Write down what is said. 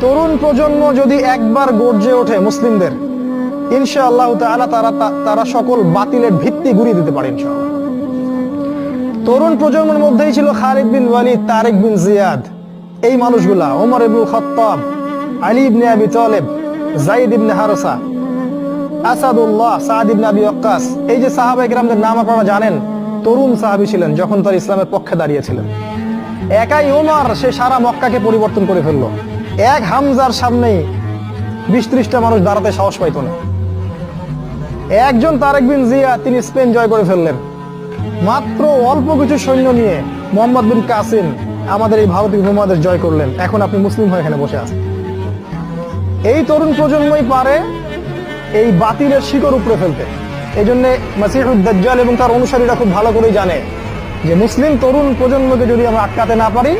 তরুণ প্রজন্ম যদি একবার গর্জে ওঠে মুসলিমদের, ইনশাআল্লাহ তাআলা তারা সকল বাতিলের ভিত্তি গুঁড়িয়ে দিতে পারে ইনশাআল্লাহ। তরুণ প্রজন্মের মধ্যেই ছিল খালিদ বিন ওয়ালিদ, তারেক বিন জিয়াদ, এই মানুষগুলা, ওমর ইবনুল খাত্তাব, আলী ইবনে আবি তালেব, যায়েদ ইবনে হারসা, আসাদুল্লাহ, সাদ ইবনে আবি ওয়াক্কাস। এই যে সাহাবায়ে কেরামদের নাম আপনারা জানেন, তরুণ সাহাবী ছিলেন যখন তার ইসলামের পক্ষে দাঁড়িয়েছিলেন। একাই ওমর, সে সারা মক্কাকে পরিবর্তন করে ফেললো। এক হামজার সামনেই 20-30টা মানুষ দাঁড়াতে সাহস পাইত না। একজন তারেক বিন জিয়াদ, তিনি স্পেন জয় করে ফেললেন মাত্র অল্প কিছু সৈন্য নিয়ে। মোহাম্মদ বিন কাসিম আমাদের এই ভারতীয় উপমহাদেশ জয় করলেন, এখন আপনি মুসলিম হয়ে এখানে বসে আছেন। এই তরুণ প্রজন্মই পারে এই বাতিলের শিকড় উপড়ে ফেলতে। এই জন্য মাসিহুদ দাজ্জাল এবং তার অনুসারীরা খুব ভালো করেই জানে যে মুসলিম তরুণ প্রজন্মকে যদি আমরা আটকাতে না পারি,